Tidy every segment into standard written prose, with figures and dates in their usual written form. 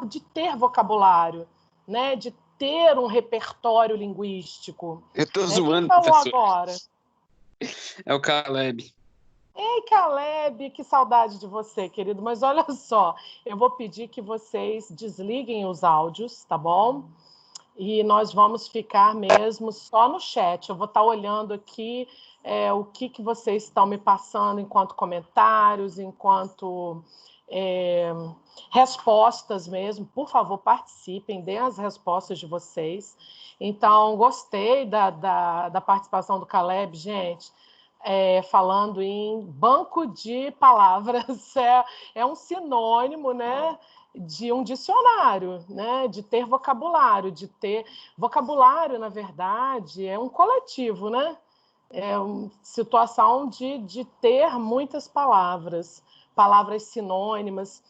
de ter vocabulário, né? De ter um repertório linguístico. Eu tô zoando, Quem falou professor. agora? É o Caleb. Ei, Caleb, que saudade de você, querido. Mas olha só, eu vou pedir que vocês desliguem os áudios, tá bom? E nós vamos ficar mesmo só no chat. Eu vou estar olhando aqui o que vocês estão me passando enquanto comentários, enquanto respostas mesmo. Por favor, participem, deem as respostas de vocês. Então, gostei da participação do Caleb, gente. Falando em banco de palavras, é um sinônimo, né, de um dicionário, né, de ter vocabulário, vocabulário, na verdade, é um coletivo, né, é uma situação de ter muitas palavras sinônimas.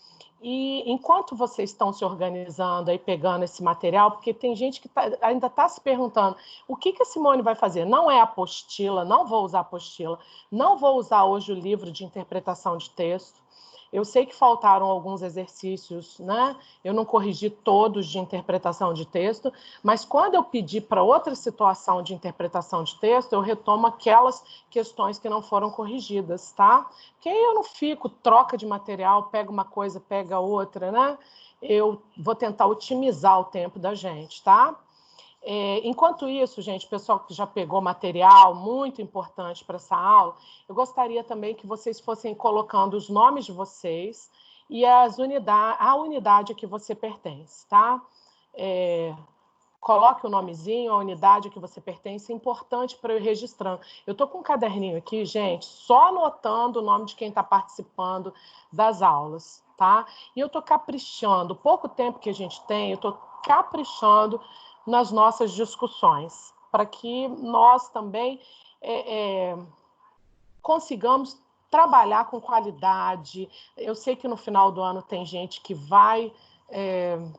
E enquanto vocês estão se organizando aí, pegando esse material, porque tem gente que ainda está se perguntando o que a Simone vai fazer. Não é apostila, não vou usar apostila, não vou usar hoje o livro de interpretação de texto. Eu sei que faltaram alguns exercícios, né? Eu não corrigi todos de interpretação de texto, mas quando eu pedi para outra situação de interpretação de texto, eu retomo aquelas questões que não foram corrigidas, tá? Porque aí eu não fico, troca de material, pega uma coisa, pega outra, né? Eu vou tentar otimizar o tempo da gente, tá? Enquanto isso, gente, pessoal que já pegou material muito importante para essa aula, eu gostaria também que vocês fossem colocando os nomes de vocês e a unidade a que você pertence, tá? Coloque o nomezinho, a unidade a que você pertence, é importante para eu ir registrando. Eu estou com um caderninho aqui, gente, só anotando o nome de quem está participando das aulas, tá? E eu estou caprichando, pouco tempo que a gente tem, eu estou caprichando nas nossas discussões, para que nós também consigamos trabalhar com qualidade. Eu sei que no final do ano tem gente que vai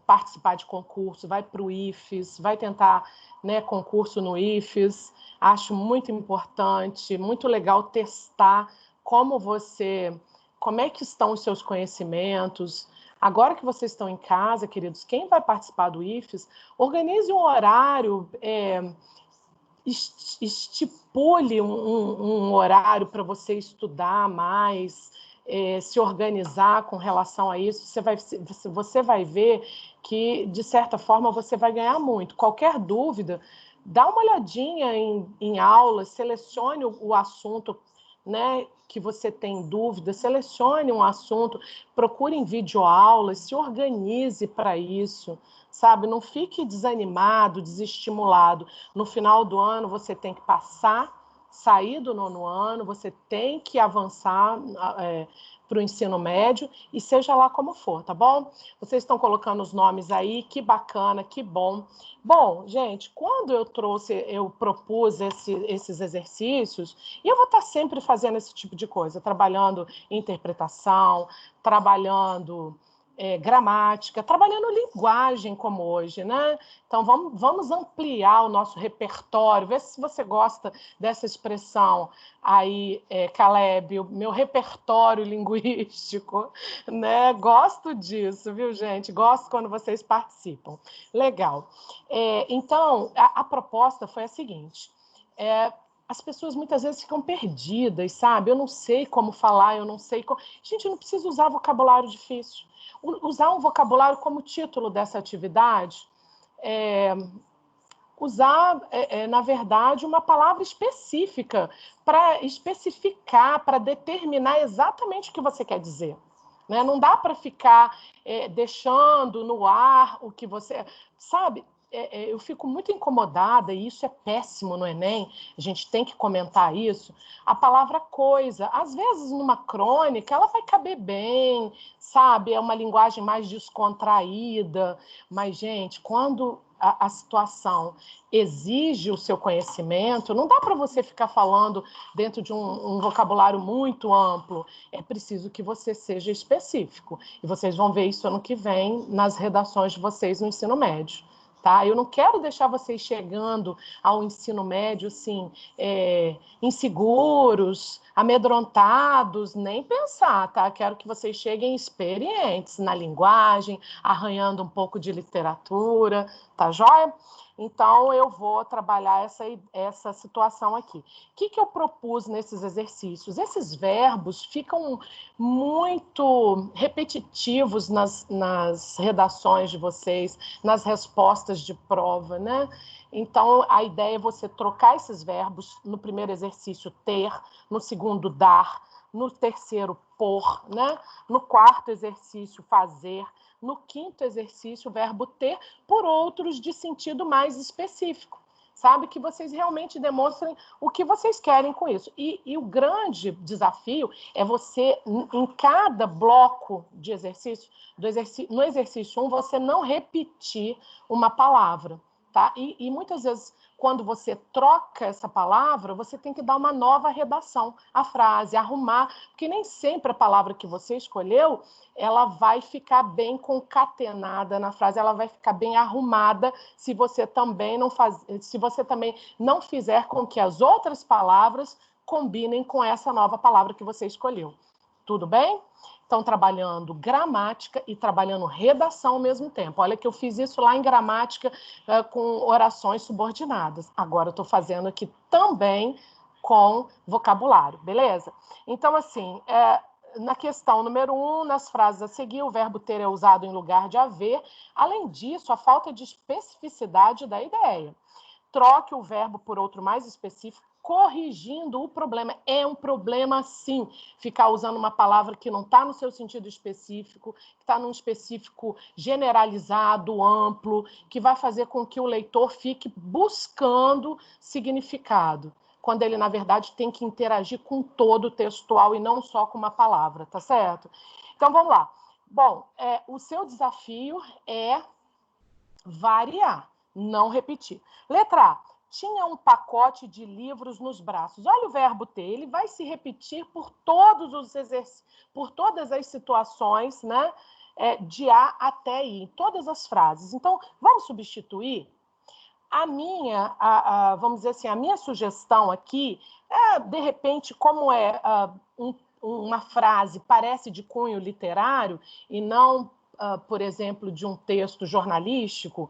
participar de concurso, vai para o IFES, vai tentar, né, concurso no IFES. Acho muito importante, muito legal testar como é que estão os seus conhecimentos. Agora que vocês estão em casa, queridos, quem vai participar do IFES, organize um horário, estipule um horário para você estudar mais, se organizar com relação a isso. Você vai ver que, de certa forma, você vai ganhar muito. Qualquer dúvida, dá uma olhadinha em aulas, selecione o assunto, né, que você tem dúvida, selecione um assunto, procure em videoaulas, se organize para isso, sabe? Não fique desanimado, desestimulado. No final do ano, você tem que sair do 9º ano, você tem que avançar para o ensino médio, e seja lá como for, tá bom? Vocês estão colocando os nomes aí, que bacana, que bom. Bom, gente, quando eu propus esses exercícios, e eu vou estar sempre fazendo esse tipo de coisa, trabalhando interpretação, trabalhando gramática, trabalhando linguagem como hoje, né? Então, vamos ampliar o nosso repertório, ver se você gosta dessa expressão aí, Caleb, o meu repertório linguístico, né? Gosto disso, viu, gente? Gosto quando vocês participam. Legal. Então, a proposta foi a seguinte, as pessoas muitas vezes ficam perdidas, sabe? Eu não sei como falar, eu não sei como... Gente, eu não preciso usar vocabulário difícil. Usar um vocabulário como título dessa atividade, usar, na verdade, uma palavra específica para especificar, para determinar exatamente o que você quer dizer. Né? Não dá para ficar deixando no ar o que você... Sabe? Eu fico muito incomodada, e isso é péssimo no Enem, a gente tem que comentar isso, a palavra coisa. Às vezes, numa crônica, ela vai caber bem, sabe? É uma linguagem mais descontraída, mas, gente, quando a situação exige o seu conhecimento, não dá para você ficar falando dentro de um vocabulário muito amplo, é preciso que você seja específico, e vocês vão ver isso ano que vem nas redações de vocês no ensino médio. tá? Eu não quero deixar vocês chegando ao ensino médio, assim, inseguros, amedrontados, nem pensar, tá? Quero que vocês cheguem experientes na linguagem, arranhando um pouco de literatura, tá joia? Então, eu vou trabalhar essa situação aqui. O que eu propus nesses exercícios? Esses verbos ficam muito repetitivos nas redações de vocês, nas respostas de prova, né? Então, a ideia é você trocar esses verbos, no primeiro exercício, ter, no segundo, dar, no terceiro, pôr, né? No quarto exercício, fazer, no quinto exercício, o verbo ter, por outros de sentido mais específico, sabe? Que vocês realmente demonstrem o que vocês querem com isso. E o grande desafio é você, em cada bloco de exercício, no exercício 1, você não repetir uma palavra, tá? E muitas vezes, quando você troca essa palavra, você tem que dar uma nova redação à frase, arrumar, porque nem sempre a palavra que você escolheu, ela vai ficar bem concatenada na frase, ela vai ficar bem arrumada se você também não fizer com que as outras palavras combinem com essa nova palavra que você escolheu. Tudo bem? Estão trabalhando gramática e trabalhando redação ao mesmo tempo. Olha que eu fiz isso lá em gramática com orações subordinadas. Agora eu estou fazendo aqui também com vocabulário, beleza? Então, assim, na questão número 1, nas frases a seguir, o verbo ter é usado em lugar de haver. Além disso, a falta de especificidade da ideia. Troque o verbo por outro mais específico, corrigindo o problema. É um problema, sim, ficar usando uma palavra que não está no seu sentido específico, que está num específico generalizado, amplo, que vai fazer com que o leitor fique buscando significado, quando ele, na verdade, tem que interagir com todo o textual e não só com uma palavra, tá certo? Então, vamos lá. Bom, o seu desafio é variar, não repetir. Letra A. Tinha um pacote de livros nos braços. Olha o verbo ter, ele vai se repetir por por todas as situações, né? De A até I, em todas as frases. Então, vamos substituir? Vamos dizer assim, a minha sugestão aqui de repente, como uma frase parece de cunho literário e não, por exemplo, de um texto jornalístico,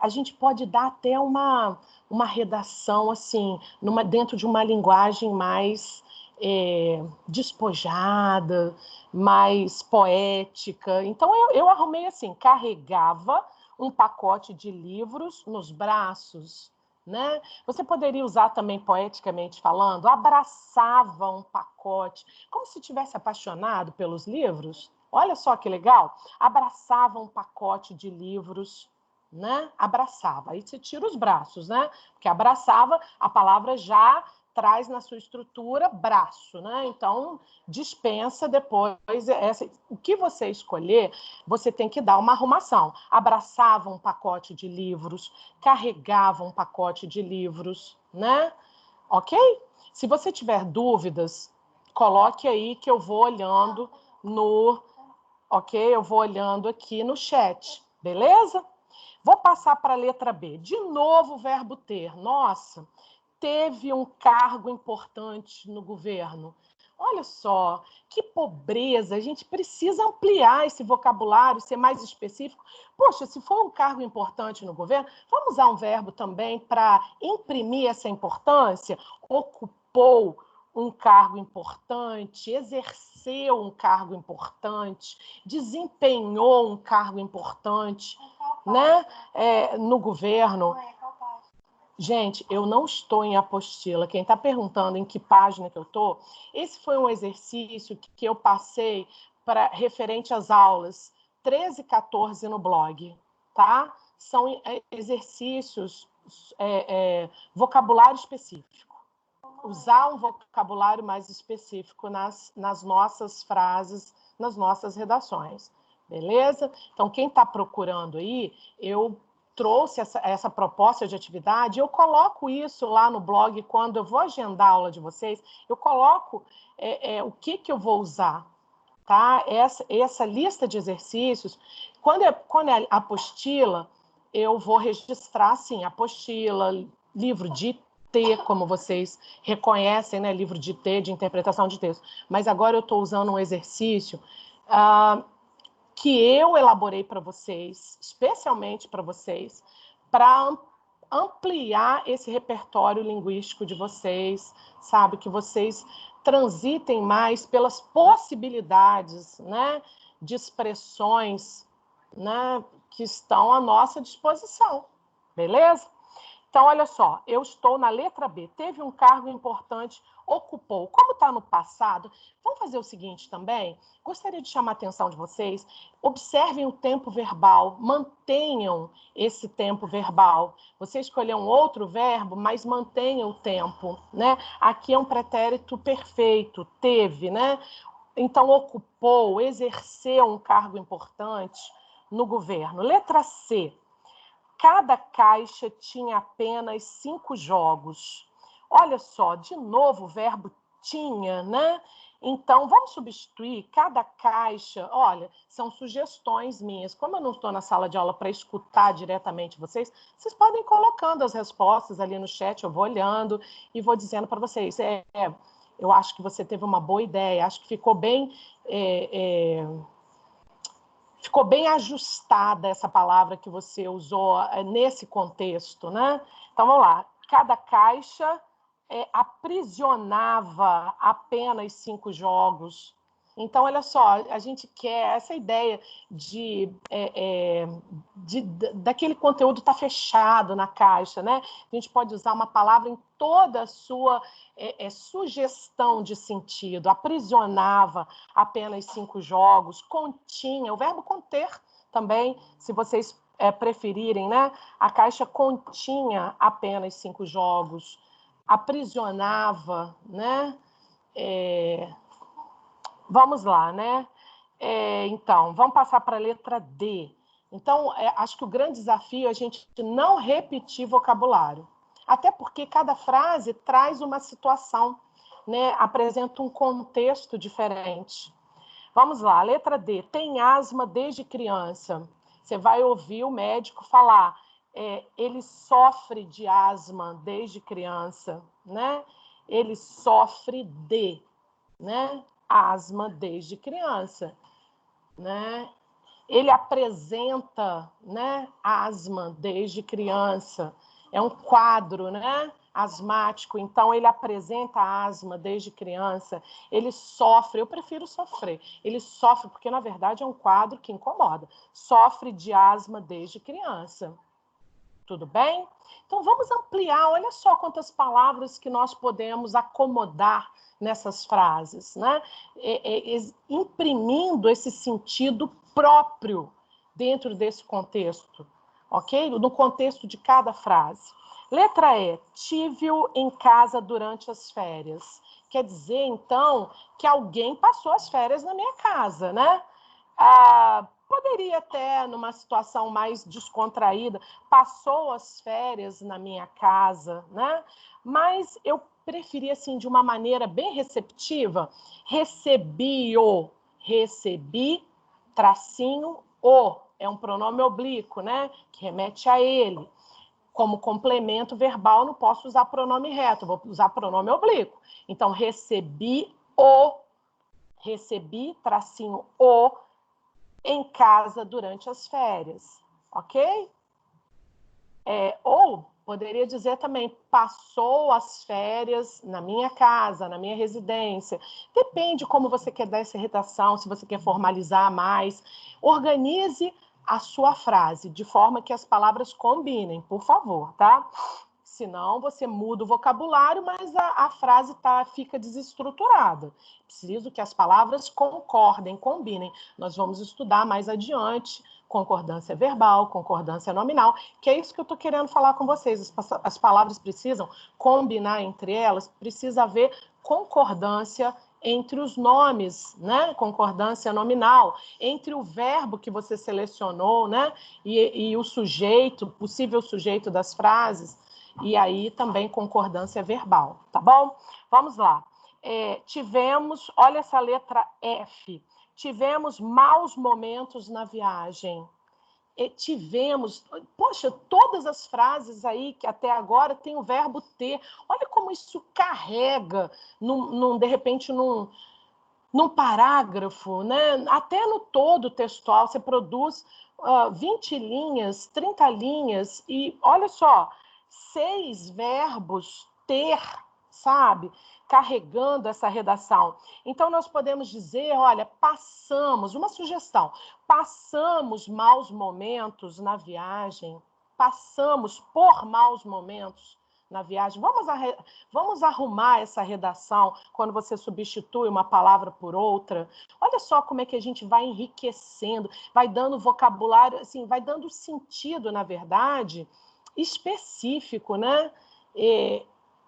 a gente pode dar até uma redação assim, dentro de uma linguagem mais despojada, mais poética. Então, eu arrumei assim, carregava um pacote de livros nos braços, né? Você poderia usar também poeticamente falando, abraçava um pacote, como se tivesse apaixonado pelos livros. Olha só que legal, abraçava um pacote de livros, né? Abraçava, aí você tira os braços, né? Porque abraçava, a palavra já traz na sua estrutura braço, né? Então, dispensa depois o que você escolher, você tem que dar uma arrumação. Abraçava um pacote de livros, carregava um pacote de livros, né? Ok? Se você tiver dúvidas, coloque aí que eu vou olhando eu vou olhando aqui no chat, beleza? Vou passar para a letra B. De novo o verbo ter. Nossa, teve um cargo importante no governo. Olha só, que pobreza, a gente precisa ampliar esse vocabulário, ser mais específico. Poxa, se for um cargo importante no governo, vamos usar um verbo também para imprimir essa importância? Ocupou um cargo importante, exerceu um cargo importante, desempenhou um cargo importante, né? No governo. Gente, eu não estou em apostila. Quem está perguntando em que página que eu estou, esse foi um exercício que eu passei referente às aulas 13 e 14 no blog, tá? São exercícios, vocabulário específico. Usar um vocabulário mais específico nas nossas frases, nas nossas redações, beleza? Então, quem está procurando aí, eu trouxe essa proposta de atividade, eu coloco isso lá no blog, quando eu vou agendar a aula de vocês, eu coloco o que eu vou usar, tá? Essa lista de exercícios, quando é apostila, eu vou registrar, sim, apostila, livro de T, como vocês reconhecem, né? Livro de T, de interpretação de texto. Mas agora eu estou usando um exercício que eu elaborei para vocês, especialmente para vocês, para ampliar esse repertório linguístico de vocês, sabe? Que vocês transitem mais pelas possibilidades, né, de expressões, né, que estão à nossa disposição, beleza? Então, olha só, eu estou na letra B. Teve um cargo importante, ocupou. Como está no passado, vamos fazer o seguinte também? Gostaria de chamar a atenção de vocês. Observem o tempo verbal, mantenham esse tempo verbal. Você escolheu um outro verbo, mas mantenha o tempo, né? Aqui é um pretérito perfeito, teve, né? Então, ocupou, exerceu um cargo importante no governo. Letra C. Cada caixa tinha apenas 5 jogos. Olha só, de novo o verbo tinha, né? Então, vamos substituir cada caixa. Olha, são sugestões minhas. Como eu não estou na sala de aula para escutar diretamente vocês, vocês podem ir colocando as respostas ali no chat, eu vou olhando e vou dizendo para vocês. Eu acho que você teve uma boa ideia, acho que ficou bem... Ficou bem ajustada essa palavra que você usou nesse contexto, né? Então, vamos lá. Cada caixa aprisionava apenas 5 jogos. Então, olha só, a gente quer essa ideia daquele conteúdo estar fechado na caixa, né? A gente pode usar uma palavra em toda a sua sugestão de sentido. Aprisionava apenas 5 jogos, continha, o verbo conter também, se vocês preferirem, né? A caixa continha apenas 5 jogos, aprisionava, né? Vamos lá, né? Então, vamos passar para a letra D. Então, acho que o grande desafio é a gente não repetir vocabulário. Até porque cada frase traz uma situação, né? Apresenta um contexto diferente. Vamos lá, letra D. Tem asma desde criança. Você vai ouvir o médico falar, ele sofre de asma desde criança, né? Ele sofre de, né? Asma desde criança, né? Ele apresenta, né, asma desde criança. É um quadro, né, asmático, então ele apresenta asma desde criança. Ele sofre, eu prefiro sofrer. Ele sofre porque na verdade é um quadro que incomoda. Sofre de asma desde criança. Tudo bem? Então vamos ampliar, olha só quantas palavras que nós podemos acomodar nessas frases, né? Imprimindo esse sentido próprio dentro desse contexto, ok? No contexto de cada frase. Letra E, tive-o em casa durante as férias. Quer dizer, então, que alguém passou as férias na minha casa, né? Poderia até, numa situação mais descontraída, passou as férias na minha casa, né? Mas eu preferi, assim, de uma maneira bem receptiva, recebi-o, recebi, tracinho, o, é um pronome oblíquo, né? Que remete a ele. Como complemento verbal, não posso usar pronome reto, vou usar pronome oblíquo. Então, recebi-o, recebi, tracinho, o, em casa durante as férias, ok? Ou poderia dizer também, passou as férias na minha casa, na minha residência. Depende como você quer dar essa redação, se você quer formalizar mais. Organize a sua frase de forma que as palavras combinem, por favor, tá? Senão você muda o vocabulário, mas a frase fica desestruturada. Preciso que as palavras concordem, combinem. Nós vamos estudar mais adiante concordância verbal, concordância nominal, que é isso que eu estou querendo falar com vocês. As palavras precisam combinar entre elas, precisa haver concordância entre os nomes, né? Concordância nominal, entre o verbo que você selecionou, né? E o sujeito, possível sujeito das frases, e aí também concordância verbal, tá bom? Vamos lá. Tivemos, olha essa letra F, tivemos maus momentos na viagem. tivemos... Poxa, todas as frases aí que até agora tem o verbo ter. Olha como isso carrega, de repente, num parágrafo, né? Até no todo textual, você produz 20 linhas, 30 linhas, e olha só, 6 verbos ter, sabe? Carregando essa redação. Então, nós podemos dizer, olha, passamos, uma sugestão, passamos maus momentos na viagem, passamos por maus momentos na viagem. Vamos arrumar essa redação quando você substitui uma palavra por outra. Olha só como é que a gente vai enriquecendo, vai dando vocabulário, assim, vai dando sentido, na verdade, específico, né?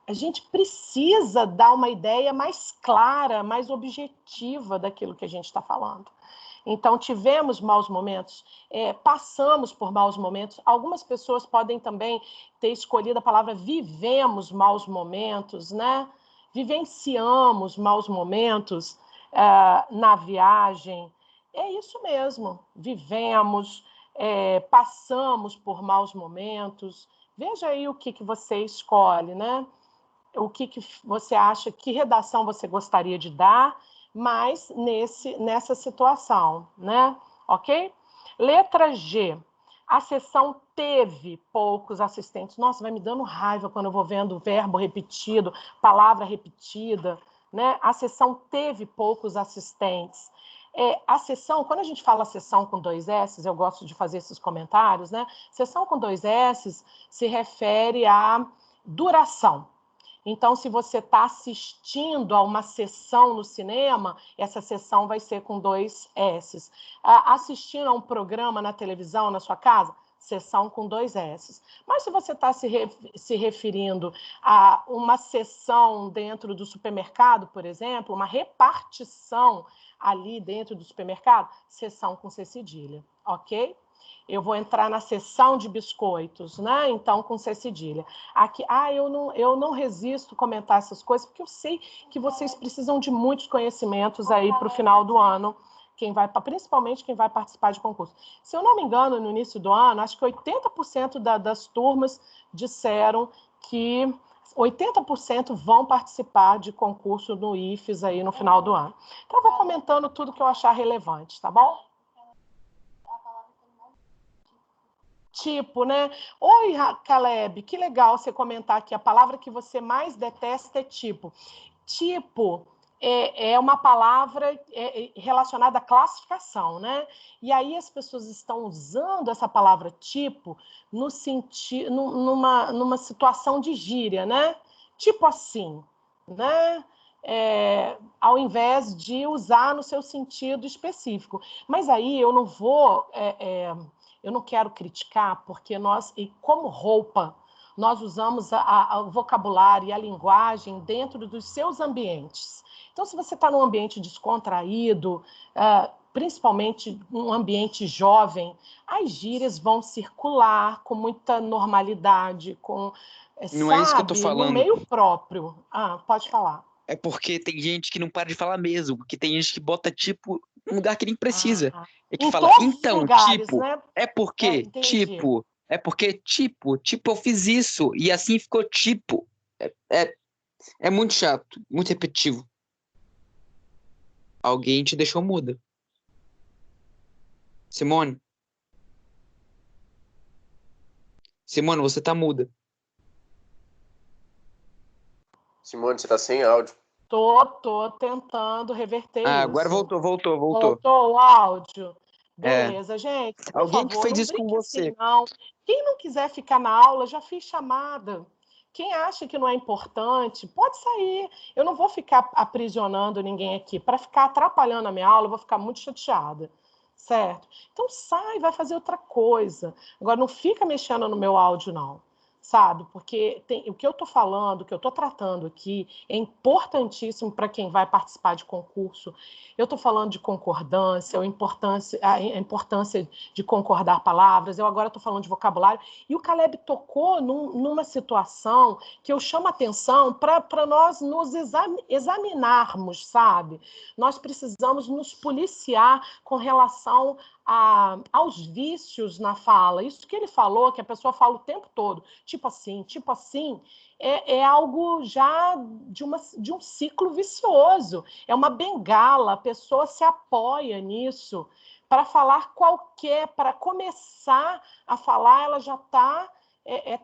A gente precisa dar uma ideia mais clara, mais objetiva daquilo que a gente está falando. Então, tivemos maus momentos, passamos por maus momentos. Algumas pessoas podem também ter escolhido a palavra vivemos maus momentos, né? Vivenciamos maus momentos na viagem. É isso mesmo, vivemos, passamos por maus momentos. Veja aí o que você escolhe, né? O que você acha, que redação você gostaria de dar, mas nessa situação, né? Ok? Letra G. A sessão teve poucos assistentes. Nossa, vai me dando raiva quando eu vou vendo verbo repetido, palavra repetida, né? A sessão teve poucos assistentes. A sessão, quando a gente fala sessão com 2 S, eu gosto de fazer esses comentários, né? Sessão com 2 S se refere à duração. Então, se você está assistindo a uma sessão no cinema, essa sessão vai ser com 2 S's. Assistindo a um programa na televisão, na sua casa, sessão com 2 S's. Mas se você está se referindo a uma sessão dentro do supermercado, por exemplo, uma repartição ali dentro do supermercado, sessão com C cedilha, ok? Eu vou entrar na seção de biscoitos, né? Então, com C cedilha. Aqui, eu não resisto a comentar essas coisas, porque eu sei que vocês precisam de muitos conhecimentos aí para o final do ano, principalmente quem vai participar de concurso. Se eu não me engano, no início do ano, acho que 80% das turmas disseram que 80% vão participar de concurso no IFES aí no final do ano. Então, eu vou comentando tudo que eu achar relevante, tá bom? Tipo, né? Oi, Caleb, que legal você comentar aqui. A palavra que você mais detesta é tipo. Tipo é uma palavra relacionada à classificação, né? E aí as pessoas estão usando essa palavra tipo no sentido, numa situação de gíria, né? Tipo assim, né? Ao invés de usar no seu sentido específico. Mas aí eu não vou... eu não quero criticar, porque nós, e como roupa, nós usamos o vocabulário e a linguagem dentro dos seus ambientes. Então, se você está num ambiente descontraído, principalmente um ambiente jovem, as gírias vão circular com muita normalidade, Não é isso que eu tô sabe, no falando. meio próprio. Pode falar. É porque tem gente que não para de falar mesmo, porque tem gente que bota tipo num lugar que nem precisa. É que Em fala, todos os então, lugares, tipo, né? Entendi. tipo, eu fiz isso, e assim ficou tipo. É muito chato, muito repetitivo. Alguém te deixou muda. Simone, você tá muda. Simone, você tá sem áudio. Tô tentando reverter Agora isso. voltou. Voltou o áudio? É. Beleza, gente. Por Alguém que favor, fez não isso com brinque assim, você. não. Quem não quiser ficar na aula, já fiz chamada. Quem acha que não é importante, pode sair. Eu não vou ficar aprisionando ninguém aqui. Para ficar atrapalhando a minha aula, eu vou ficar muito chateada. Certo? Então sai, vai fazer outra coisa. Agora, não fica mexendo no meu áudio, não. sabe? Porque o que eu estou falando, o que eu estou tratando aqui é importantíssimo para quem vai participar de concurso. Eu estou falando de concordância, a importância de concordar palavras, eu agora estou falando de vocabulário, e o Caleb tocou numa situação que eu chamo a atenção para nós nos examinarmos, sabe? Nós precisamos nos policiar com relação aos vícios na fala. Isso que ele falou, que a pessoa fala o tempo todo, tipo assim, é algo já de um ciclo vicioso. É uma bengala, a pessoa se apoia nisso para falar para começar a falar, ela já está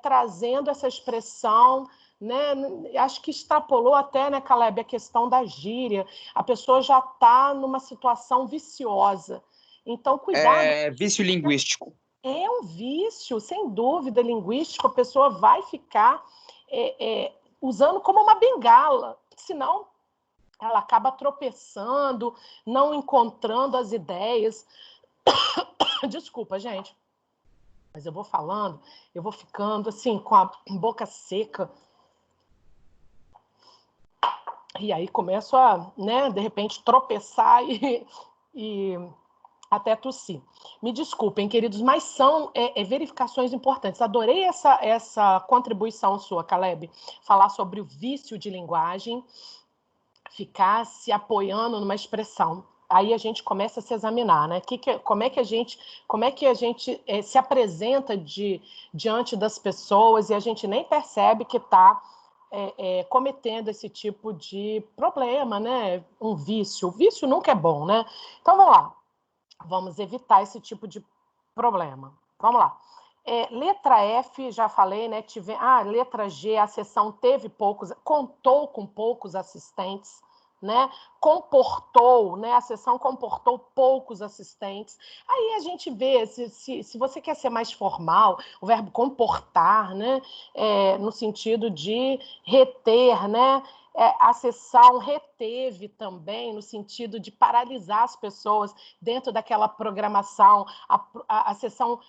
trazendo essa expressão, né? Acho que extrapolou até, né, Caleb, a questão da gíria. A pessoa já está numa situação viciosa. Então, cuidado. É vício linguístico. É um vício, sem dúvida, linguístico. A pessoa vai ficar usando como uma bengala, senão ela acaba tropeçando, não encontrando as ideias. Desculpa, gente, mas eu vou falando, eu vou ficando assim, com a boca seca. E aí começo a, né, de repente, tropeçar e até tossir. Me desculpem, queridos, mas são verificações importantes. Adorei essa contribuição sua, Caleb, falar sobre o vício de linguagem, ficar se apoiando numa expressão. Aí a gente começa a se examinar, né? Como é que a gente se apresenta diante das pessoas e a gente nem percebe que está cometendo esse tipo de problema, né? Um vício. O vício nunca é bom, né? Então, vamos lá. Vamos evitar esse tipo de problema. Vamos lá. Letra F, já falei, né? Letra G, a sessão contou com poucos assistentes, né? Comportou, né? A sessão comportou poucos assistentes. Aí a gente vê, se você quer ser mais formal, o verbo comportar, né? No sentido de reter, né? A sessão reteve também, no sentido de paralisar as pessoas dentro daquela programação. A sessão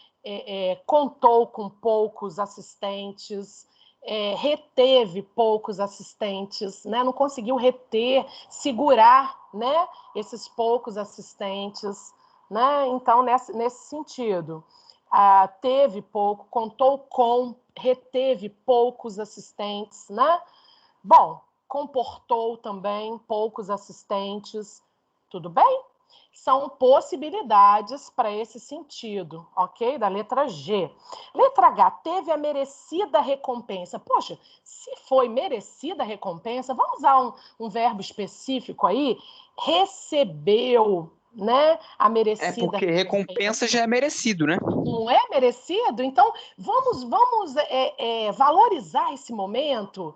contou com poucos assistentes, reteve poucos assistentes, né? Não conseguiu reter, segurar, né? Esses poucos assistentes, né? Então, nesse sentido, teve pouco, contou com, reteve poucos assistentes, né? Bom, comportou também poucos assistentes, tudo bem? São possibilidades para esse sentido, ok? Da letra G. Letra H, teve a merecida recompensa. Poxa, se foi merecida a recompensa, vamos usar um verbo específico aí, recebeu, né? A merecida porque recompensa já é merecido, né? Não é merecido? Então, vamos valorizar esse momento.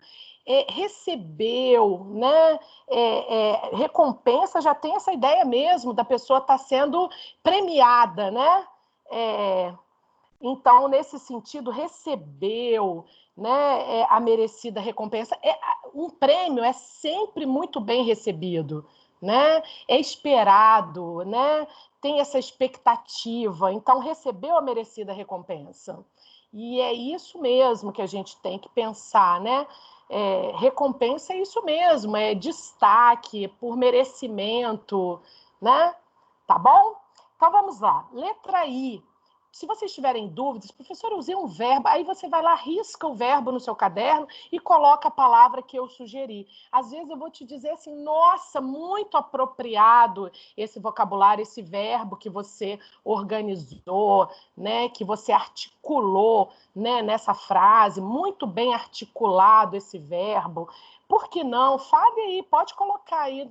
Recebeu, né? Recompensa já tem essa ideia mesmo da pessoa estar sendo premiada, né? Então, nesse sentido, recebeu, né, a merecida recompensa. Um prêmio é sempre muito bem recebido, né? É esperado, né? Tem essa expectativa. Então, recebeu a merecida recompensa. E é isso mesmo que a gente tem que pensar, né? Recompensa é isso mesmo, é destaque, por merecimento, né? Tá bom? Então, vamos lá. Letra I. Se vocês tiverem dúvidas, professor, eu usei um verbo, aí você vai lá, risca o verbo no seu caderno e coloca a palavra que eu sugeri. Às vezes eu vou te dizer assim, nossa, muito apropriado esse vocabulário, esse verbo que você organizou, né, que você articulou, né, nessa frase, muito bem articulado esse verbo. Por que não? Fale aí, pode colocar aí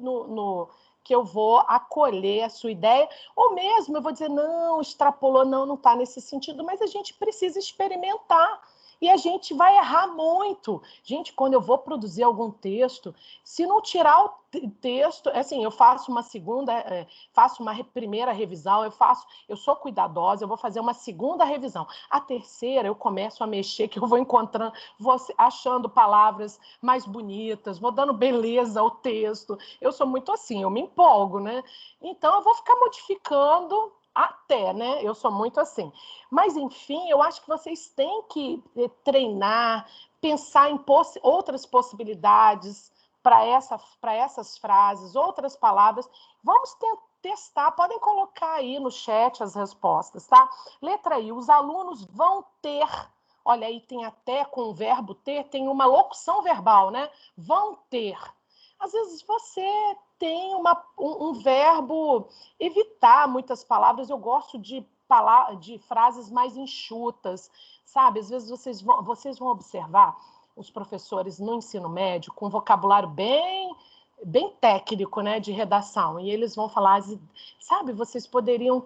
que eu vou acolher a sua ideia, ou mesmo eu vou dizer, não, extrapolou, não está nesse sentido, mas a gente precisa experimentar, e a gente vai errar muito. Gente, quando eu vou produzir algum texto, se não tirar o texto, assim, eu faço uma faço uma primeira revisão, eu sou cuidadosa, eu vou fazer uma segunda revisão. A terceira, eu começo a mexer, que eu vou encontrando, vou achando palavras mais bonitas, vou dando beleza ao texto. Eu sou muito assim, eu me empolgo, né? Então, eu vou ficar modificando Até, né? Eu sou muito assim. Mas, enfim, eu acho que vocês têm que treinar, pensar em outras possibilidades para essas frases, outras palavras. Vamos testar, podem colocar aí no chat as respostas, tá? Letra I, os alunos vão ter, olha aí, tem até com o verbo ter, tem uma locução verbal, né? Vão ter. Às vezes você tem um verbo, evitar muitas palavras, eu gosto de frases mais enxutas, sabe? Às vezes vocês vão observar os professores no ensino médio com vocabulário bem técnico, né, de redação, e eles vão falar, sabe, vocês poderiam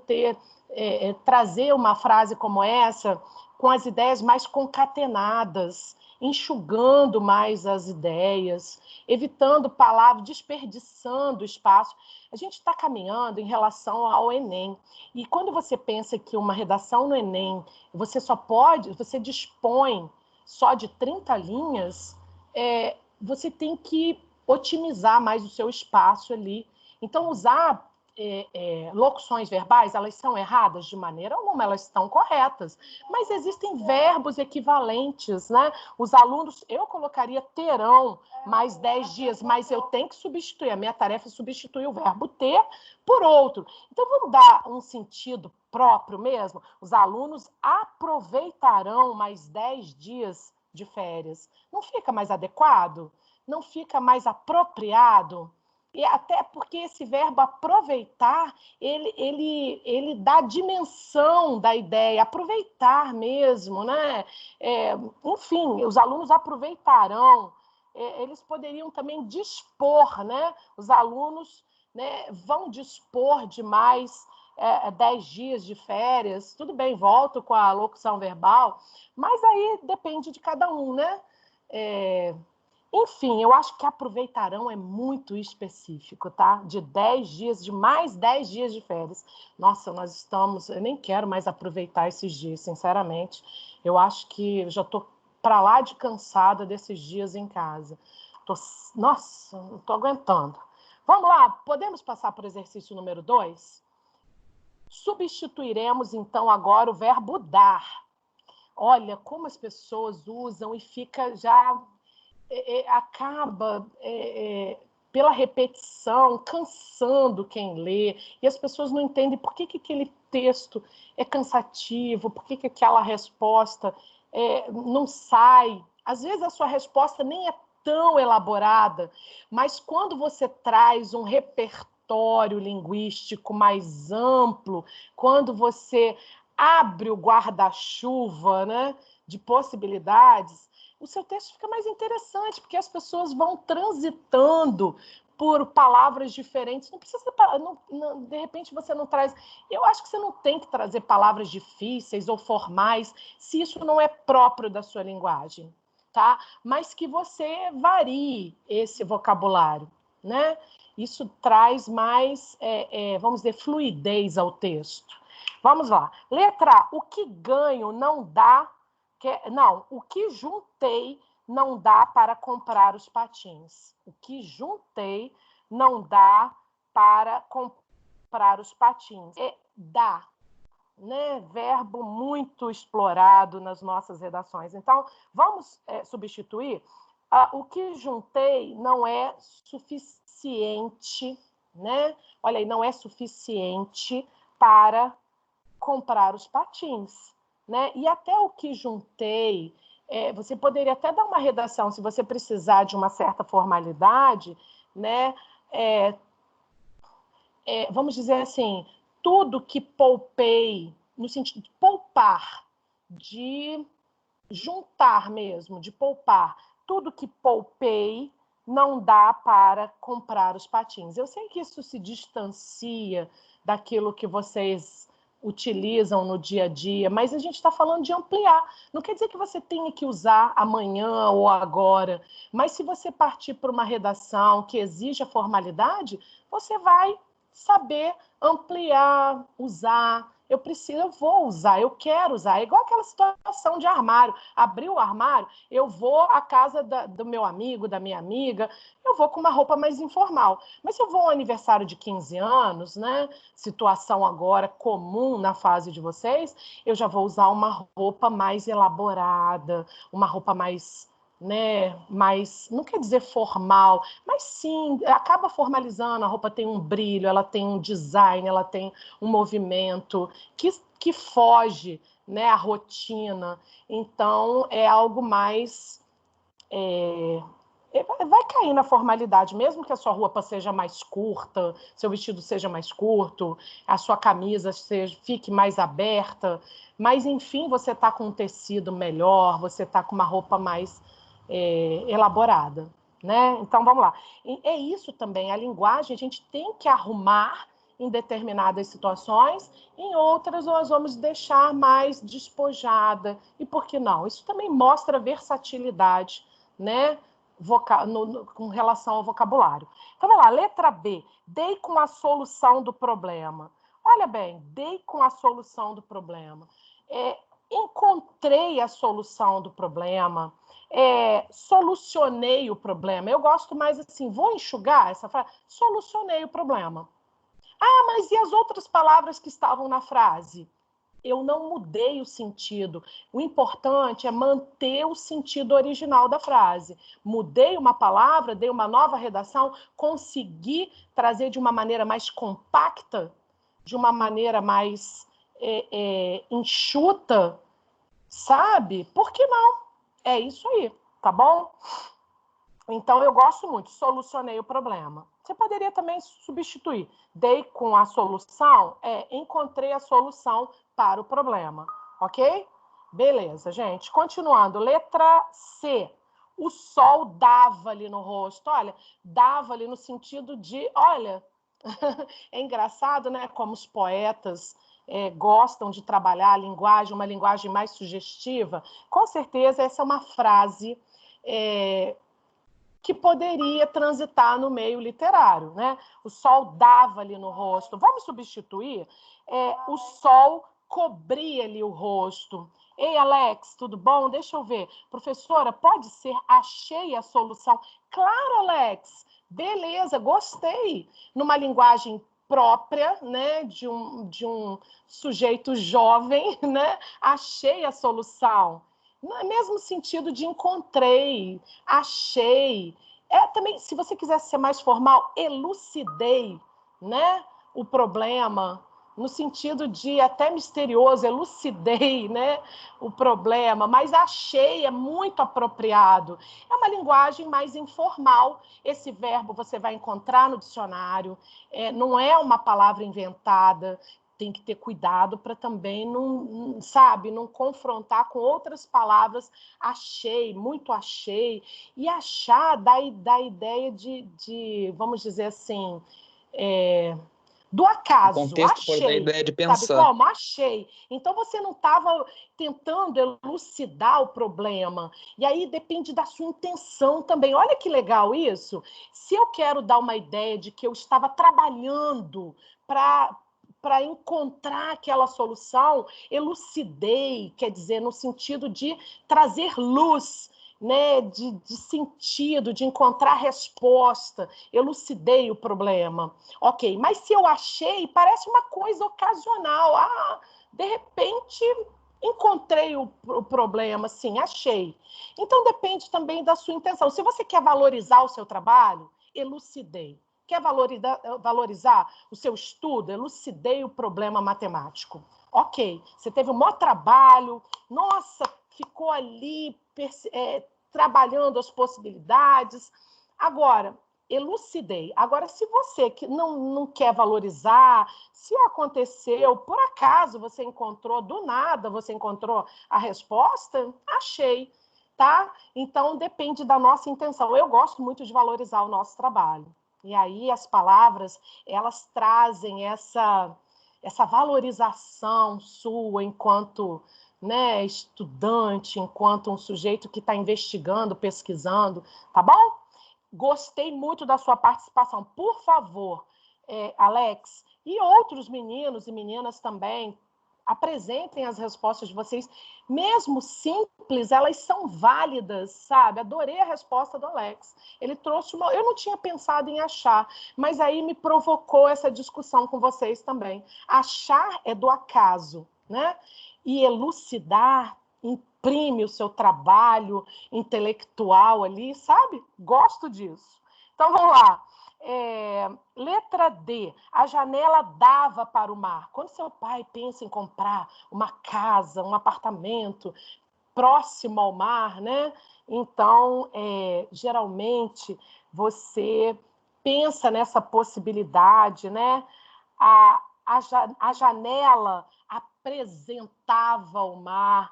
trazer uma frase como essa com as ideias mais concatenadas, enxugando mais as ideias, evitando palavras, desperdiçando espaço. A gente está caminhando em relação ao Enem, e quando você pensa que uma redação no Enem, você dispõe só de 30 linhas, você tem que otimizar mais o seu espaço ali. Então, usar locuções verbais, elas são erradas de maneira alguma, elas estão corretas, mas existem verbos equivalentes, né? Os alunos, eu colocaria terão mais 10 dias, mas eu tenho que substituir, a minha tarefa é substituir o verbo ter por outro. Então, vamos dar um sentido próprio mesmo? Os alunos aproveitarão mais 10 dias de férias. Não fica mais adequado? Não fica mais apropriado? E até porque esse verbo aproveitar, ele dá dimensão da ideia, aproveitar mesmo, né? Enfim, os alunos aproveitarão, eles poderiam também dispor, né? Os alunos, né, vão dispor de mais 10 dias de férias, tudo bem, volto com a locução verbal, mas aí depende de cada um, né? Enfim, eu acho que aproveitarão é muito específico, tá? De 10 dias, de mais 10 dias de férias. Nossa, eu nem quero mais aproveitar esses dias, sinceramente. Eu acho que eu já estou para lá de cansada desses dias em casa. Nossa, não estou aguentando. Vamos lá, podemos passar para o exercício número 2? Substituiremos, então, agora o verbo dar. Olha como as pessoas usam e fica já... acaba pela repetição, cansando quem lê, e as pessoas não entendem por que aquele texto é cansativo, por que aquela resposta não sai. Às vezes a sua resposta nem é tão elaborada, mas quando você traz um repertório linguístico mais amplo, quando você abre o guarda-chuva, né, de possibilidades, o seu texto fica mais interessante, porque as pessoas vão transitando por palavras diferentes. Não precisa, de repente você não traz... Eu acho que você não tem que trazer palavras difíceis ou formais, se isso não é próprio da sua linguagem, tá? Mas que você varie esse vocabulário, né? Isso traz mais, vamos dizer, fluidez ao texto. Vamos lá. Letra A. O que ganho não dá... Não, o que juntei não dá para comprar os patins. O que juntei não dá para comprar os patins. Dá, né? Verbo muito explorado nas nossas redações. Então, vamos substituir. O que juntei não é suficiente, né? Olha aí, não é suficiente para comprar os patins. Né? E até o que juntei, você poderia até dar uma redação, se você precisar de uma certa formalidade, né? Vamos dizer assim, tudo que poupei, no sentido de poupar, de juntar mesmo, de poupar, tudo que poupei não dá para comprar os patins. Eu sei que isso se distancia daquilo que vocês utilizam no dia a dia, mas a gente está falando de ampliar. Não quer dizer que você tenha que usar amanhã ou agora, mas se você partir para uma redação que exige a formalidade, você vai saber ampliar, usar eu vou usar, eu quero usar. É igual aquela situação de armário. Abri o armário, eu vou à casa do meu amigo, da minha amiga, eu vou com uma roupa mais informal. Mas se eu vou a um aniversário de 15 anos, né, situação agora comum na fase de vocês, eu já vou usar uma roupa mais elaborada, uma roupa mais, né, mais, não quer dizer formal, mas sim, acaba formalizando, a roupa tem um brilho, ela tem um design, ela tem um movimento que foge, né, à rotina. Então, é algo mais... vai cair na formalidade, mesmo que a sua roupa seja mais curta, seu vestido seja mais curto, a sua camisa fique mais aberta, mas, enfim, você está com um tecido melhor, você está com uma roupa mais elaborada, né? Então, vamos lá. E é isso também, a linguagem, a gente tem que arrumar em determinadas situações, em outras nós vamos deixar mais despojada. E por que não? Isso também mostra versatilidade, né? Com relação ao vocabulário. Então, vamos lá, letra B. Dei com a solução do problema. Olha bem, dei com a solução do problema. Encontrei a solução do problema. Solucionei o problema. Eu gosto mais assim, vou enxugar essa frase? Solucionei o problema. Ah, mas e as outras palavras que estavam na frase? Eu não mudei o sentido. O importante é manter o sentido original da frase. Mudei uma palavra, dei uma nova redação, consegui trazer de uma maneira mais compacta, de uma maneira mais enxuta, sabe? Por que não? É isso aí, tá bom? Então, eu gosto muito, solucionei o problema. Você poderia também substituir. Dei com a solução, encontrei a solução para o problema, ok? Beleza, gente. Continuando, letra C. O sol dava-lhe no rosto. Olha, dava-lhe no sentido de, olha, é engraçado, né? Como os poetas gostam de trabalhar a linguagem, uma linguagem mais sugestiva. Com certeza, essa é uma frase que poderia transitar no meio literário, né? O sol dava-lhe no rosto. Vamos substituir? O sol cobria-lhe o rosto. Ei, Alex, tudo bom? Deixa eu ver. Professora, pode ser achei a solução? Claro, Alex. Beleza, gostei. Numa linguagem própria, né, de um sujeito jovem, né? Achei a solução. No mesmo sentido de encontrei, achei. Também, se você quiser ser mais formal, elucidei, né, o problema, no sentido de até misterioso, elucidei, né, o problema, mas achei é muito apropriado. É uma linguagem mais informal. Esse verbo você vai encontrar no dicionário, não é uma palavra inventada. Tem que ter cuidado para também não, sabe, não confrontar com outras palavras. Achei, muito achei. E achar dá ideia de vamos dizer assim, do acaso. O contexto pode dar a Achei. ideia de Sabe pensar. como? Achei. Então você não estava tentando elucidar o problema. E aí depende da sua intenção também. Olha que legal isso. Se eu quero dar uma ideia de que eu estava trabalhando para encontrar aquela solução, elucidei, quer dizer, no sentido de trazer luz, né, de sentido, de encontrar resposta, elucidei o problema. Ok, mas se eu achei, parece uma coisa ocasional. De repente, encontrei o problema, sim, achei. Então, depende também da sua intenção. Se você quer valorizar o seu trabalho, elucidei. Quer valorizar o seu estudo? Elucidei o problema matemático. Ok, você teve um maior trabalho, nossa, ficou ali trabalhando as possibilidades. Agora, elucidei. Agora, se você que não quer valorizar, se aconteceu, por acaso você encontrou, do nada você encontrou a resposta, achei, tá? Então, depende da nossa intenção. Eu gosto muito de valorizar o nosso trabalho. E aí as palavras, elas trazem essa valorização sua enquanto, né, estudante, enquanto um sujeito que está investigando, pesquisando, tá bom? Gostei muito da sua participação. Por favor, Alex, e outros meninos e meninas também, apresentem as respostas de vocês, mesmo simples, elas são válidas, sabe? Adorei a resposta do Alex. Ele trouxe uma... Eu não tinha pensado em achar, mas aí me provocou essa discussão com vocês também. Achar é do acaso, né? E elucidar imprime o seu trabalho intelectual ali, sabe? Gosto disso. Então, vamos lá. Letra D, a janela dava para o mar. Quando seu pai pensa em comprar uma casa, um apartamento próximo ao mar, né? Então, geralmente, você pensa nessa possibilidade, né? A janela apresentava o mar.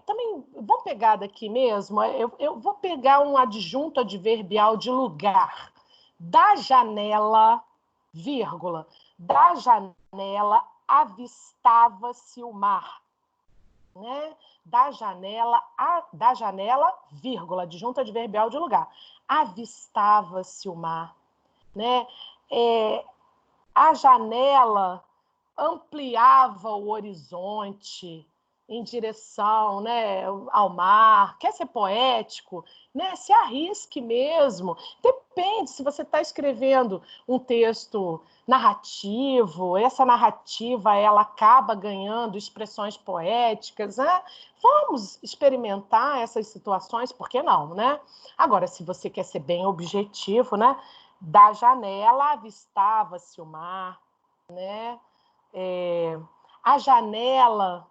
Também, vamos pegar daqui mesmo, eu vou pegar um adjunto adverbial de lugar. Da janela, vírgula, da janela avistava-se o mar. Né? Da janela, vírgula, adjunto adverbial de lugar. Avistava-se o mar. Né? A janela ampliava o horizonte em direção, né, ao mar. Quer ser poético? Né? Se arrisque mesmo. Depende, se você está escrevendo um texto narrativo, essa narrativa ela acaba ganhando expressões poéticas, né? Vamos experimentar essas situações, por que não, né? Agora, se você quer ser bem objetivo, né? Da janela avistava-se o mar, né? A janela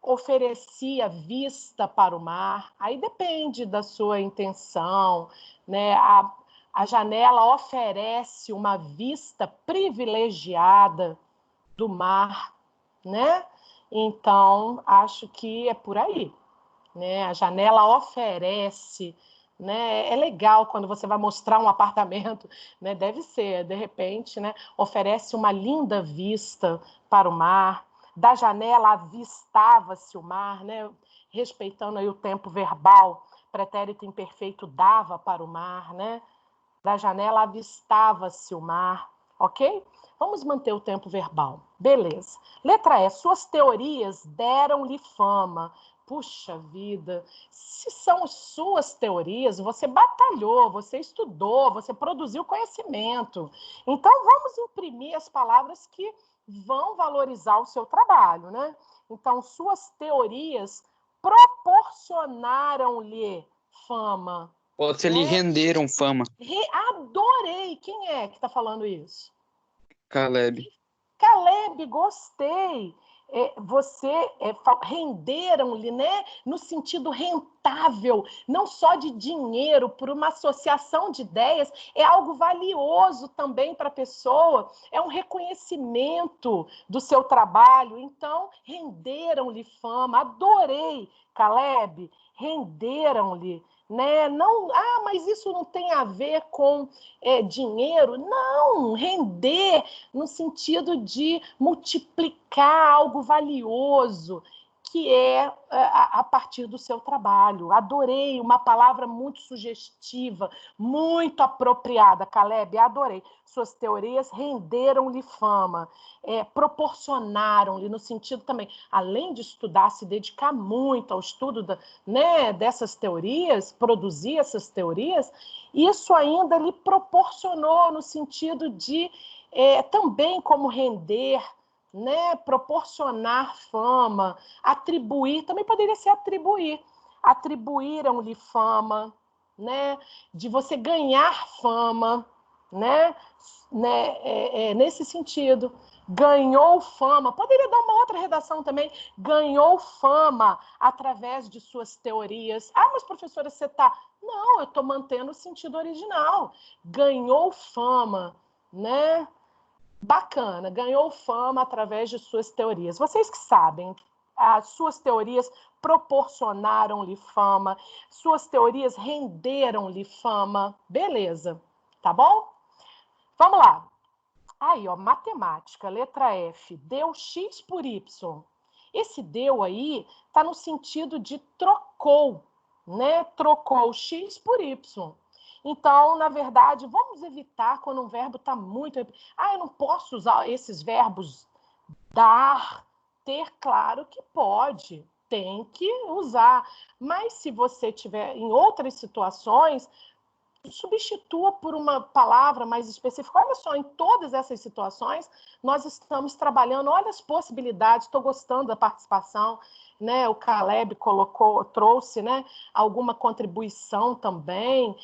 oferecia vista para o mar, aí depende da sua intenção, né? A janela oferece uma vista privilegiada do mar, né? Então, acho que é por aí, né? A janela oferece, né? É legal quando você vai mostrar um apartamento, né? Deve ser, de repente, né? Oferece uma linda vista para o mar. Da janela avistava-se o mar, né? Respeitando aí o tempo verbal, pretérito imperfeito dava para o mar, né? Da janela avistava-se o mar, ok? Vamos manter o tempo verbal. Beleza. Letra E. Suas teorias deram-lhe fama. Puxa vida, se são suas teorias, você batalhou, você estudou, você produziu conhecimento. Então, vamos imprimir as palavras que vão valorizar o seu trabalho, né? Então, suas teorias proporcionaram-lhe fama. Ou se lhe renderam fama. Adorei! Quem é que está falando isso? Caleb. Caleb, gostei. Renderam-lhe, né? No sentido rentável, não só de dinheiro, por uma associação de ideias, é algo valioso também para a pessoa, é um reconhecimento do seu trabalho. Então, renderam-lhe fama. Adorei, Caleb, renderam-lhe. Né? Não, mas isso não tem a ver com dinheiro. Não, render no sentido de multiplicar algo valioso, que é a partir do seu trabalho. Adorei, uma palavra muito sugestiva, muito apropriada, Caleb, adorei. Suas teorias renderam-lhe fama, proporcionaram-lhe, no sentido também, além de estudar, se dedicar muito ao estudo dessas teorias, produzir essas teorias, isso ainda lhe proporcionou no sentido de também como render, né, proporcionar fama, atribuir, também poderia ser atribuir. Atribuíram-lhe fama, né, de você ganhar fama, né, nesse sentido. Ganhou fama, poderia dar uma outra redação também, ganhou fama através de suas teorias. Mas professora, você está... Não, eu estou mantendo o sentido original. Ganhou fama, né? Bacana, ganhou fama através de suas teorias. Vocês que sabem, as suas teorias proporcionaram-lhe fama, suas teorias renderam-lhe fama. Beleza, tá bom? Vamos lá. Aí, ó, matemática, letra F, deu X por Y. Esse deu aí está no sentido de trocou, né? Trocou X por Y. Então, na verdade, vamos evitar quando um verbo está muito... eu não posso usar esses verbos dar, ter, claro que pode, tem que usar. Mas se você tiver em outras situações, substitua por uma palavra mais específica. Olha só, em todas essas situações, nós estamos trabalhando, olha as possibilidades, estou gostando da participação, né? O Caleb trouxe, né, alguma contribuição também,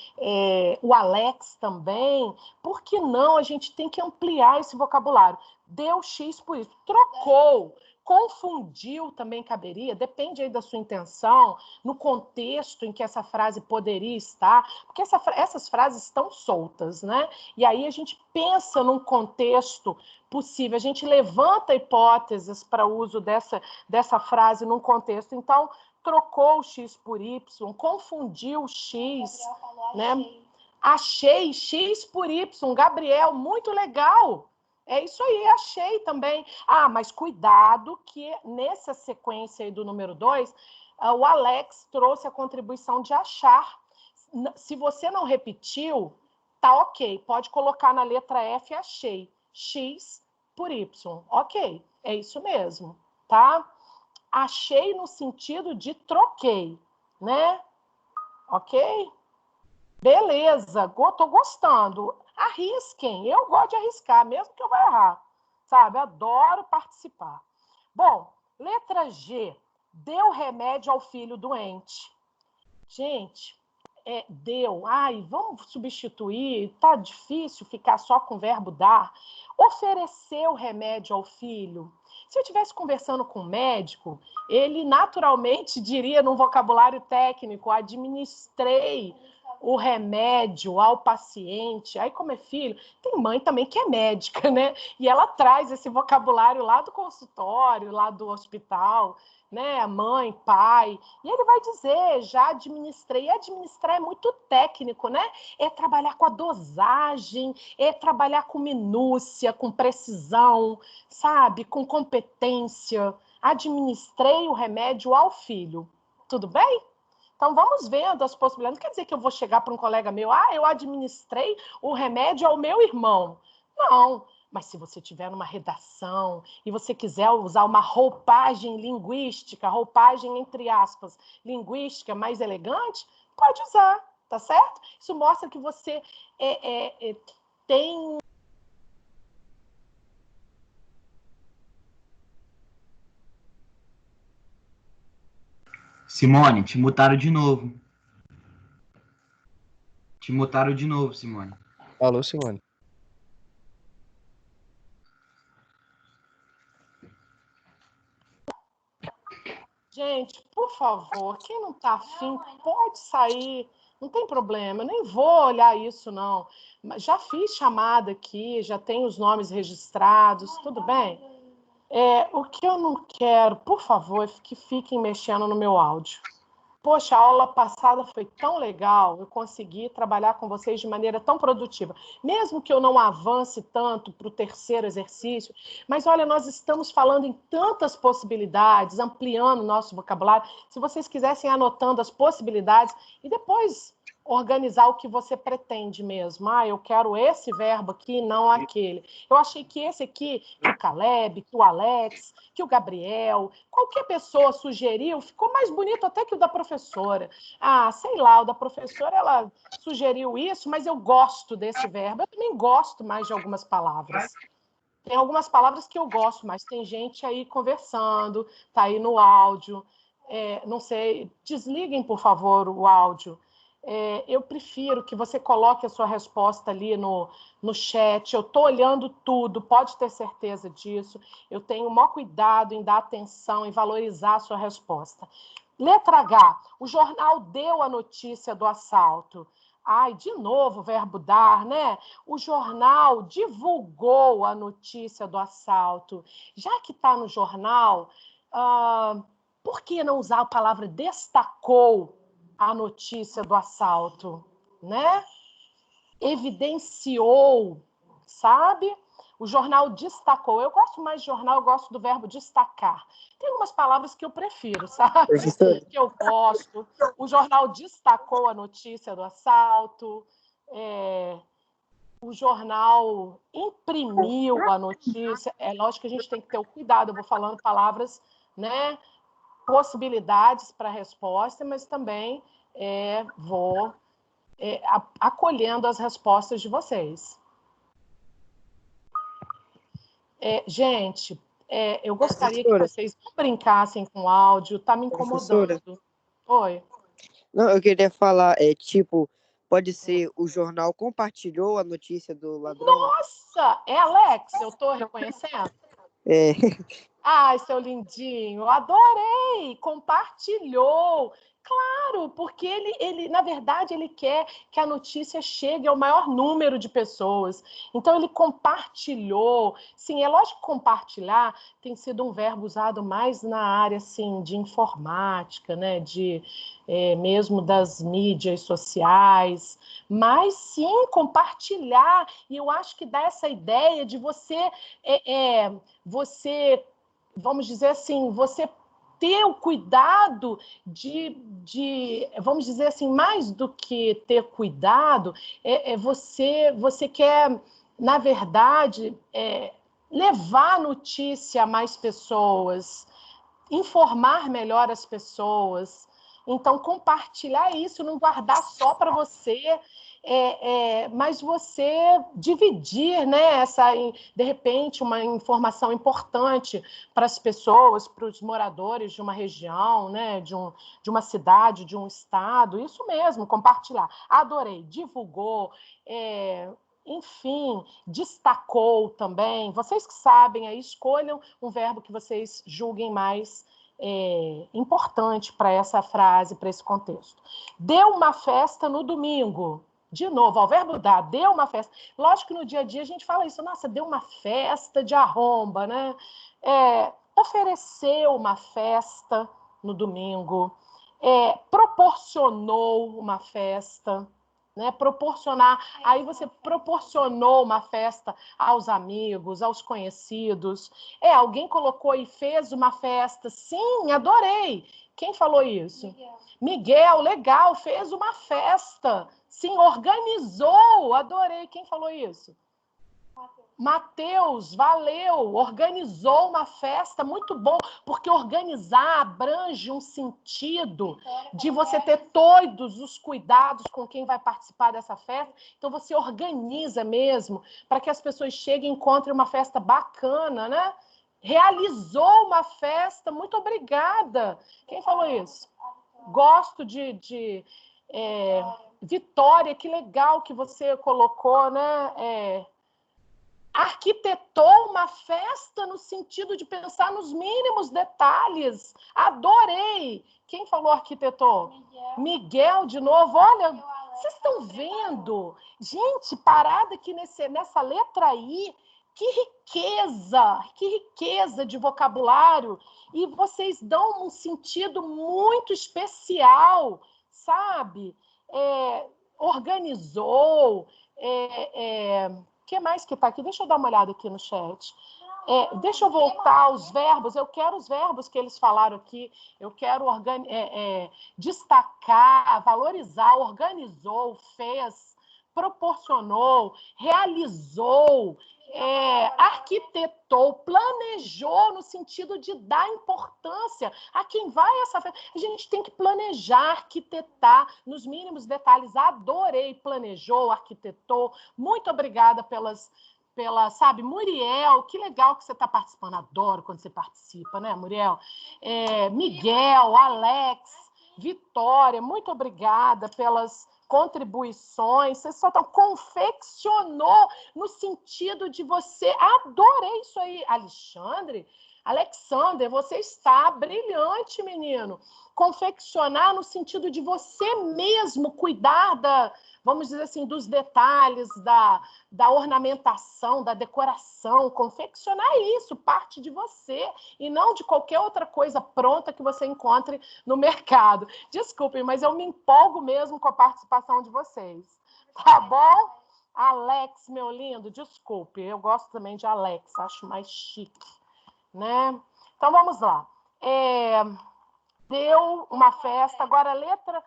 o Alex também. Por que não? A gente tem que ampliar esse vocabulário. Deu X por isso, trocou, confundiu também caberia, depende aí da sua intenção, no contexto em que essa frase poderia estar, porque essas frases estão soltas, né? E aí a gente pensa num contexto possível, a gente levanta hipóteses para o uso dessa frase num contexto. Então, trocou o X por Y, confundiu o X, né? Achei X por Y, Gabriel, muito legal. É isso aí, achei também. Ah, mas cuidado que nessa sequência aí do número 2, o Alex trouxe a contribuição de achar. Se você não repetiu, tá ok. Pode colocar na letra F, achei. X por Y. Ok, é isso mesmo, tá? Achei no sentido de troquei, né? Ok? Beleza, tô gostando. Arrisquem, eu gosto de arriscar, mesmo que eu vá errar, sabe? Adoro participar. Bom, letra G, deu remédio ao filho doente. Gente, deu. Ai, vamos substituir, tá difícil ficar só com o verbo dar. Ofereceu remédio ao filho. Se eu estivesse conversando com um médico, ele naturalmente diria num vocabulário técnico, administrei o remédio ao paciente. Aí, como é filho, tem mãe também que é médica, né? E ela traz esse vocabulário lá do consultório, lá do hospital, né? Mãe, pai. E ele vai dizer, já administrei. E administrar é muito técnico, né? É trabalhar com a dosagem, é trabalhar com minúcia, com precisão, sabe? Com competência. Administrei o remédio ao filho. Tudo bem? Então, vamos vendo as possibilidades. Não quer dizer que eu vou chegar para um colega meu, eu administrei o remédio ao meu irmão. Não, mas se você tiver numa redação e você quiser usar uma roupagem linguística, roupagem entre aspas, linguística mais elegante, pode usar, tá certo? Isso mostra que você tem... Simone, te mutaram de novo. Te mutaram de novo, Simone. Alô, Simone. Gente, por favor, quem não está afim pode sair, não tem problema, eu nem vou olhar isso, não. Já fiz chamada aqui, já tenho os nomes registrados, tudo bem? O que eu não quero, por favor, é que fiquem mexendo no meu áudio. Poxa, a aula passada foi tão legal, eu consegui trabalhar com vocês de maneira tão produtiva. Mesmo que eu não avance tanto para o terceiro exercício, mas olha, nós estamos falando em tantas possibilidades, ampliando o nosso vocabulário. Se vocês quisessem anotando as possibilidades e depois organizar o que você pretende mesmo. Eu quero esse verbo aqui, não aquele. Eu achei que esse aqui, que o Caleb, que o Alex, que o Gabriel, qualquer pessoa sugeriu, ficou mais bonito até que o da professora. Sei lá, o da professora, ela sugeriu isso, mas eu gosto desse verbo. Eu também gosto mais de algumas palavras. Tem algumas palavras que eu gosto, mas tem gente aí conversando, tá aí no áudio. Não sei, desliguem, por favor, o áudio. Eu prefiro que você coloque a sua resposta ali no chat. Eu estou olhando tudo, pode ter certeza disso. Eu tenho o maior cuidado em dar atenção, em valorizar a sua resposta. Letra H. O jornal deu a notícia do assalto. De novo o verbo dar, né? O jornal divulgou a notícia do assalto. Já que está no jornal, por que não usar a palavra destacou a notícia do assalto, né? Evidenciou, sabe? O jornal destacou. Eu gosto mais de jornal, eu gosto do verbo destacar. Tem algumas palavras que eu prefiro, sabe? Que eu gosto. O jornal destacou a notícia do assalto. o jornal imprimiu a notícia, é lógico que a gente tem que ter o cuidado, eu vou falando palavras, né, possibilidades para a resposta, mas também vou acolhendo as respostas de vocês. Gente, eu gostaria que vocês não brincassem com o áudio, está me incomodando. Oi. Não, eu queria falar, tipo, pode ser o jornal compartilhou a notícia do ladrão? Nossa! É Alex, eu estou reconhecendo? É. Ai, seu lindinho, adorei! Compartilhou. Claro, porque ele, na verdade, ele quer que a notícia chegue ao maior número de pessoas. Então, ele compartilhou. Sim, é lógico que compartilhar tem sido um verbo usado mais na área, assim, de informática, né? Mesmo das mídias sociais. Mas, sim, compartilhar. E eu acho que dá essa ideia de você, vamos dizer assim, você ter o cuidado vamos dizer assim, mais do que ter cuidado, você quer, na verdade, levar a notícia a mais pessoas, informar melhor as pessoas. Então, compartilhar isso, não guardar só para você, mas você dividir, né, de repente, uma informação importante para as pessoas, para os moradores de uma região, né, de uma cidade, de um estado, isso mesmo, compartilhar. Adorei, divulgou, enfim, destacou também. Vocês que sabem, aí escolham um verbo que vocês julguem mais importante para essa frase, para esse contexto. Deu uma festa no domingo. De novo, o verbo dar, deu uma festa. Lógico que no dia a dia a gente fala isso, nossa, deu uma festa de arromba, né? Ofereceu uma festa no domingo, proporcionou uma festa, né? Proporcionar, aí você proporcionou uma festa aos amigos, aos conhecidos. Alguém colocou e fez uma festa. Sim, adorei. Quem falou isso? Miguel, legal, fez uma festa. Sim, organizou, adorei. Quem falou isso? Mateus, valeu, organizou uma festa, muito bom, porque organizar abrange um sentido de você ter todos os cuidados com quem vai participar dessa festa. Então, você organiza mesmo para que as pessoas cheguem e encontrem uma festa bacana, né? Realizou uma festa, muito obrigada. Quem falou isso? Gosto Vitória, que legal que você colocou, né? Arquitetou uma festa no sentido de pensar nos mínimos detalhes. Adorei! Quem falou arquitetou? Miguel, de novo. Olha, vocês estão vendo? Gente, parada aqui nessa letra I, que riqueza de vocabulário. E vocês dão um sentido muito especial, sabe? Organizou, o que mais que está aqui? Deixa eu dar uma olhada aqui no chat. Deixa eu voltar aos verbos. Eu quero os verbos que eles falaram aqui. Eu quero destacar, valorizar, organizou, fez, proporcionou, realizou, arquitetou, planejou no sentido de dar importância a quem vai a essa festa. A gente tem que planejar, arquitetar nos mínimos detalhes. Adorei, planejou, arquitetou. Muito obrigada sabe, Muriel, que legal que você está participando. Adoro quando você participa, né, Muriel? Miguel, Alex, Vitória, muito obrigada pelas contribuições. Você só confeccionou no sentido de você. Adorei isso aí, Alexander, você está brilhante, menino. Confeccionar no sentido de você mesmo cuidar vamos dizer assim, dos detalhes, da ornamentação, da decoração. Confeccionar isso, parte de você, e não de qualquer outra coisa pronta que você encontre no mercado. Desculpem, mas eu me empolgo mesmo com a participação de vocês. Tá bom? Alex, meu lindo, desculpe, eu gosto também de Alex, acho mais chique, né? Então, vamos lá. Deu uma festa, agora a letra...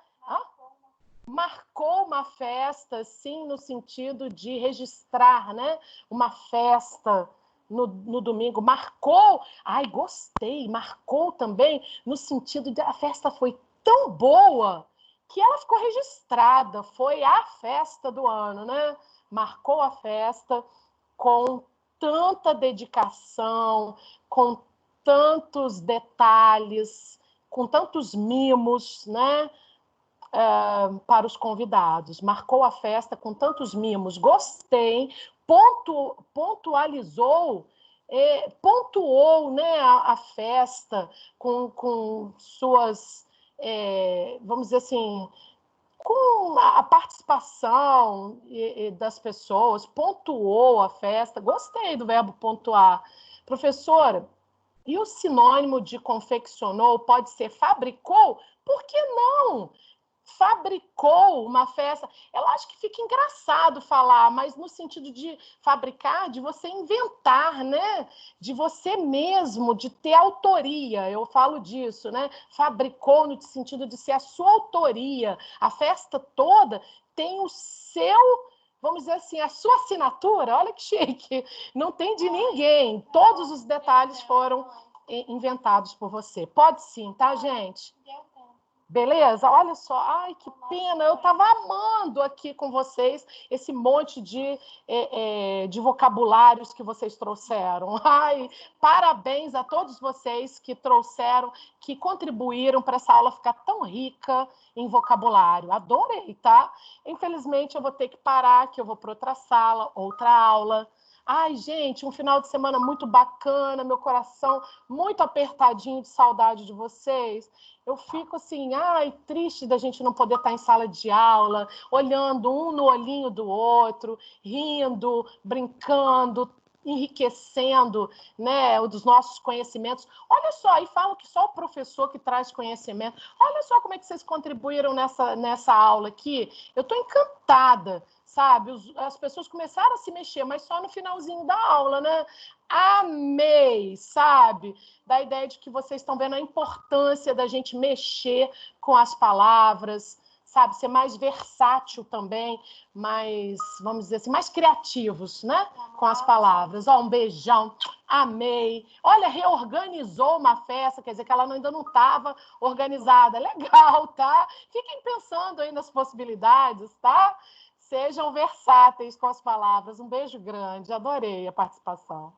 marcou uma festa, sim, no sentido de registrar, né? Uma festa no domingo. Marcou, ai, gostei, marcou também no sentido de a festa foi tão boa que ela ficou registrada, foi a festa do ano, né? Marcou a festa com tanta dedicação, com tantos detalhes, com tantos mimos, né? Para os convidados. Marcou a festa com tantos mimos. Gostei, pontualizou, pontuou, né, a festa com suas, vamos dizer assim, com a participação das pessoas, pontuou a festa. Gostei do verbo pontuar. Professora, e o sinônimo de confeccionou pode ser fabricou? Por que não? Fabricou uma festa. Eu acho que fica engraçado falar, mas no sentido de fabricar, de você inventar, né? De você mesmo, de ter autoria. Eu falo disso, né? Fabricou no sentido de ser a sua autoria. A festa toda tem o seu, vamos dizer assim, a sua assinatura. Olha que chique. Não tem de ninguém. Todos os detalhes foram inventados por você. Pode sim, tá, gente? Beleza? Olha só, ai, que pena, eu estava amando aqui com vocês esse monte de vocabulários que vocês trouxeram. Ai, parabéns a todos vocês que trouxeram, que contribuíram para essa aula ficar tão rica em vocabulário. Adorei, tá? Infelizmente, eu vou ter que parar, que eu vou para outra sala, outra aula. Ai, gente, um final de semana muito bacana, meu coração muito apertadinho de saudade de vocês. Eu fico assim, ai, triste da gente não poder estar em sala de aula, olhando um no olhinho do outro, rindo, brincando, enriquecendo, né, dos nossos conhecimentos. Olha só, e falo que só o professor que traz conhecimento. Olha só como é que vocês contribuíram nessa aula aqui. Eu estou encantada, sabe? As pessoas começaram a se mexer, mas só no finalzinho da aula, né? Amei, sabe? Da ideia de que vocês estão vendo a importância da gente mexer com as palavras, sabe? Ser mais versátil também, mais, vamos dizer assim, mais criativos, né? Com as palavras. Ó, um beijão, amei. Olha, reorganizou uma festa, quer dizer que ela ainda não estava organizada. Legal, tá? Fiquem pensando aí nas possibilidades, tá? Sejam versáteis com as palavras. Um beijo grande, adorei a participação.